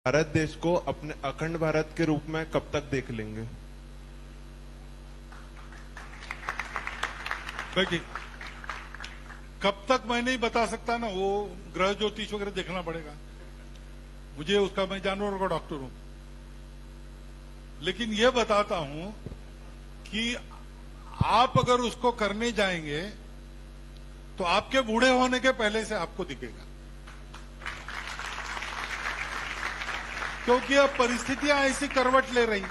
भारत देश को अपने अखंड भारत के रूप में कब तक देख लेंगे? देखिए, कब तक मैं नहीं बता सकता ना, वो ग्रह ज्योतिष वगैरह देखना पड़ेगा मुझे, उसका मैं जानवरों का डॉक्टर हूं। लेकिन यह बताता हूं कि आप अगर उसको करने जाएंगे तो आपके बूढ़े होने के पहले से आपको दिखेगा, क्योंकि अब परिस्थितियां ऐसी करवट ले रही।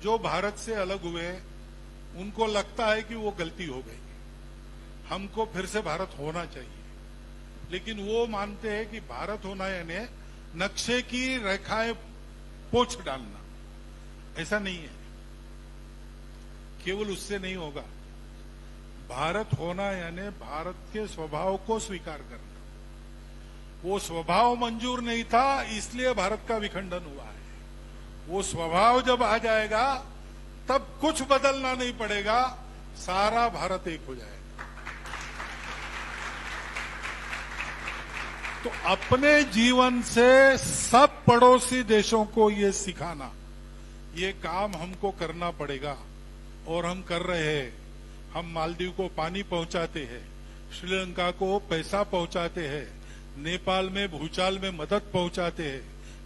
जो भारत से अलग हुए उनको लगता है कि वो गलती हो गई, हमको फिर से भारत होना चाहिए। लेकिन वो मानते हैं कि भारत होना यानी नक्शे की रेखाएं पोंछ डालना, ऐसा नहीं है। केवल उससे नहीं होगा। भारत होना यानी भारत के स्वभाव को स्वीकार करना। वो स्वभाव मंजूर नहीं था, इसलिए भारत का विखंडन हुआ है। वो स्वभाव जब आ जाएगा तब कुछ बदलना नहीं पड़ेगा, सारा भारत एक हो जाएगा। तो अपने जीवन से सब पड़ोसी देशों को ये सिखाना, ये काम हमको करना पड़ेगा और हम कर रहे हैं। हम मालदीव को पानी पहुंचाते हैं, श्रीलंका को पैसा पहुंचाते हैं, नेपाल में भूचाल में मदद पहुंचाते हैं,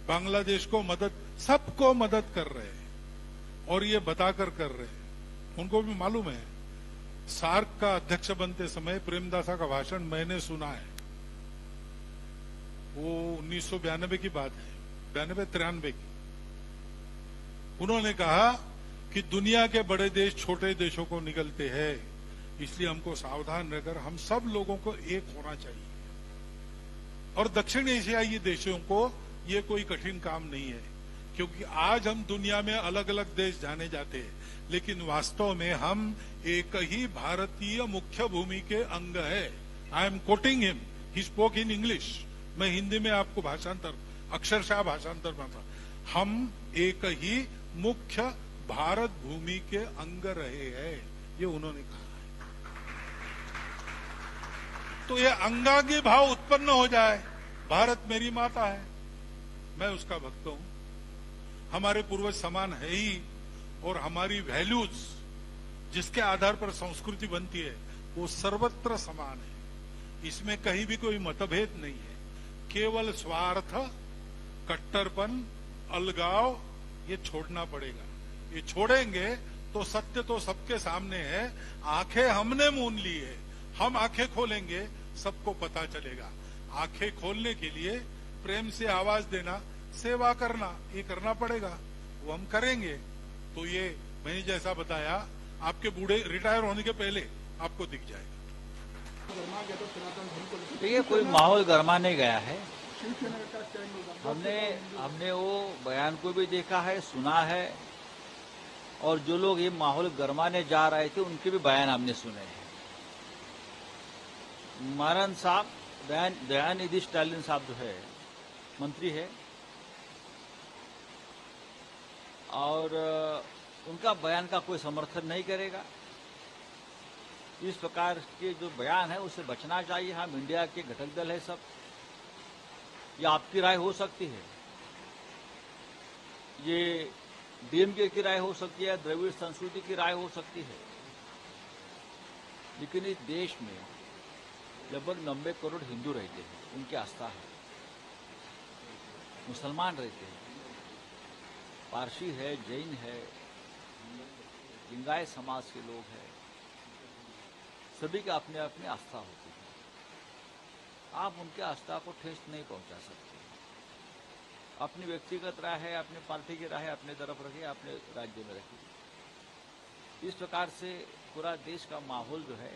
बांग्लादेश को मदद, सबको मदद कर रहे हैं और ये बताकर कर रहे हैं। उनको भी मालूम है। सार्क का अध्यक्ष बनते समय प्रेमदासा का भाषण मैंने सुना है। वो 1992 की बात है, 92-93 की। उन्होंने कहा कि दुनिया के बड़े देश छोटे देशों को निगलते हैं, इसलिए हमको सावधान रहकर हम सब लोगों को एक होना चाहिए। और दक्षिण एशियाई देशों को ये कोई कठिन काम नहीं है, क्योंकि आज हम दुनिया में अलग अलग देश जाने जाते हैं, लेकिन वास्तव में हम एक ही भारतीय मुख्य भूमि के अंग है। I am quoting him, he spoke in English. मैं हिंदी में आपको भाषांतर, अक्षरशः भाषांतर बता। हम एक ही मुख्य भारत भूमि के अंग रहे हैं, ये उन्होंने कहा है। तो ये अंगांगी भाव उत्पन्न हो जाए। भारत मेरी माता है, मैं उसका भक्त हूं, हमारे पूर्वज समान है ही, और हमारी वैल्यूज जिसके आधार पर संस्कृति बनती है वो सर्वत्र समान है। इसमें कहीं भी कोई मतभेद नहीं है। केवल स्वार्थ, कट्टरपन, अलगाव ये छोड़ना पड़ेगा। ये छोड़ेंगे तो सत्य तो सबके सामने है। आंखें हमने मूंद ली है, हम आंखें खोलेंगे सबको पता चलेगा। आंखें खोलने के लिए प्रेम से आवाज देना, सेवा करना, ये करना पड़ेगा। वो हम करेंगे तो ये मैंने जैसा बताया, आपके बूढ़े रिटायर होने के पहले आपको दिख जाएगा। देखिए, कोई माहौल गरमाने गया है। हमने वो बयान को भी देखा है, सुना है, और जो लोग ये माहौल गरमाने जा रहे थे उनके भी बयान हमने सुने हैं। मारन साहब, दयानिधि स्टालिन साहब जो है मंत्री है, और उनका बयान का कोई समर्थन नहीं करेगा। इस प्रकार के जो बयान है उससे बचना चाहिए। हम इंडिया के घटक दल है सब। ये आपकी राय हो सकती है, ये डीएमके की राय हो सकती है, द्रविड़ संस्कृति की राय हो सकती है, लेकिन इस देश में लगभग 90 करोड़ हिंदू रहते हैं, उनकी आस्था है। मुसलमान रहते हैं, पारसी है, जैन है, लिंगायत समाज के लोग हैं, सभी की अपनी अपनी आस्था होती है। आप उनकी आस्था को ठेस नहीं पहुंचा सकते। अपनी व्यक्तिगत राय है, अपनी पार्टी की राय है, अपने तरफ रखिए, अपने राज्य में रखिए। इस प्रकार से पूरा देश का माहौल जो है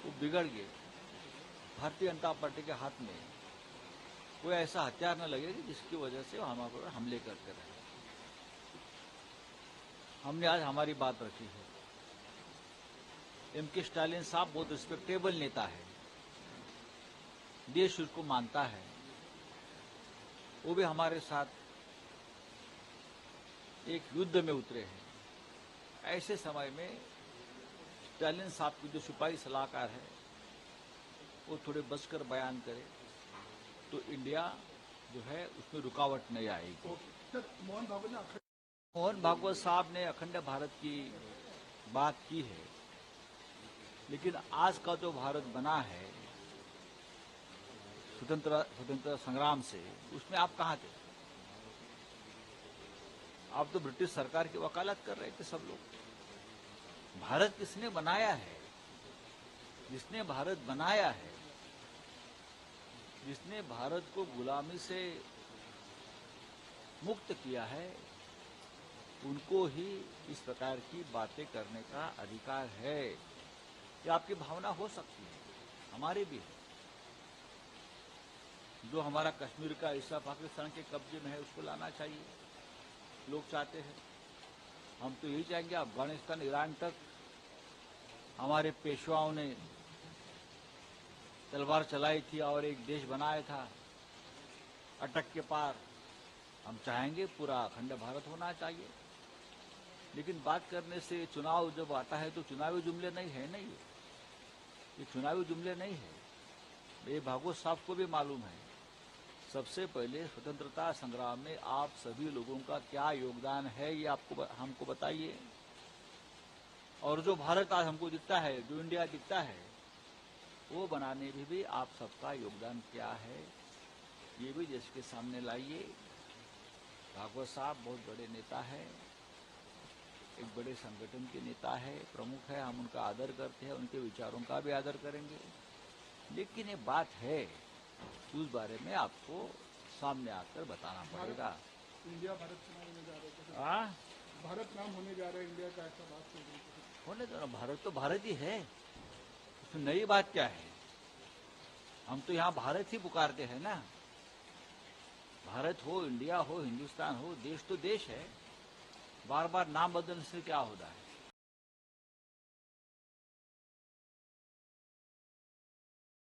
वो बिगड़ गया। भारतीय जनता पार्टी के हाथ में कोई ऐसा हथियार न लगे जिसकी वजह से हमारे पर हमले करते रहे। हमने आज हमारी बात रखी है। एम.के. स्टालिन साहब बहुत रिस्पेक्टेबल नेता है, देश उसको मानता है। वो भी हमारे साथ एक युद्ध में उतरे हैं। ऐसे समय में स्टालिन साहब की जो सिपाही सलाहकार है वो थोड़े बचकर बयान करे तो इंडिया जो है उसमें रुकावट नहीं आएगी। सर, मोहन भागवत साहब ने अखंड भारत की बात की है, लेकिन आज का जो भारत बना है स्वतंत्र संग्राम से, उसमें आप कहाँ थे? आप तो ब्रिटिश सरकार की वकालत कर रहे थे सब लोग। भारत किसने बनाया है? जिसने भारत बनाया है, जिसने भारत को गुलामी से मुक्त किया है, उनको ही इस प्रकार की बातें करने का अधिकार है। ये आपकी भावना हो सकती है, हमारी भी है। जो हमारा कश्मीर का हिस्सा पाकिस्तान के कब्जे में है, उसको लाना चाहिए, लोग चाहते हैं। हम तो यही चाहेंगे अफगानिस्तान, ईरान तक हमारे पेशवाओं ने तलवार चलाई थी और एक देश बनाया था अटक के पार। हम चाहेंगे पूरा अखंड भारत होना चाहिए, लेकिन बात करने से चुनाव जब आता है तो चुनावी जुमले नहीं है। नहीं, ये चुनावी जुमले नहीं है। ये भागवत साहब को भी मालूम है। सबसे पहले स्वतंत्रता संग्राम में आप सभी लोगों का क्या योगदान है, ये आपको हमको बताइए। और जो भारत आज हमको दिखता है, जो इंडिया दिखता है, वो बनाने में भी आप सबका योगदान क्या है, ये भी देश के सामने लाइए। भागवत साहब बहुत बड़े नेता है, एक बड़े संगठन के नेता है, प्रमुख है। हम उनका आदर करते हैं, उनके विचारों का भी आदर करेंगे। लेकिन ये बात है, उस बारे में आपको सामने आकर बताना पड़ेगा। इंडिया भारत नाम होने जा रहे हैं। हाँ, भारत नाम होने जा रहा है इंडिया का, ऐसा बात चल रही है। होने दो ना, भारत तो भारत ही है, उसमें नई बात क्या है? हम तो यहाँ भारत ही पुकारते हैं ना। भारत हो, इंडिया हो, हिंदुस्तान हो, देश तो देश है। बार बार नाम बदलने से क्या होता है?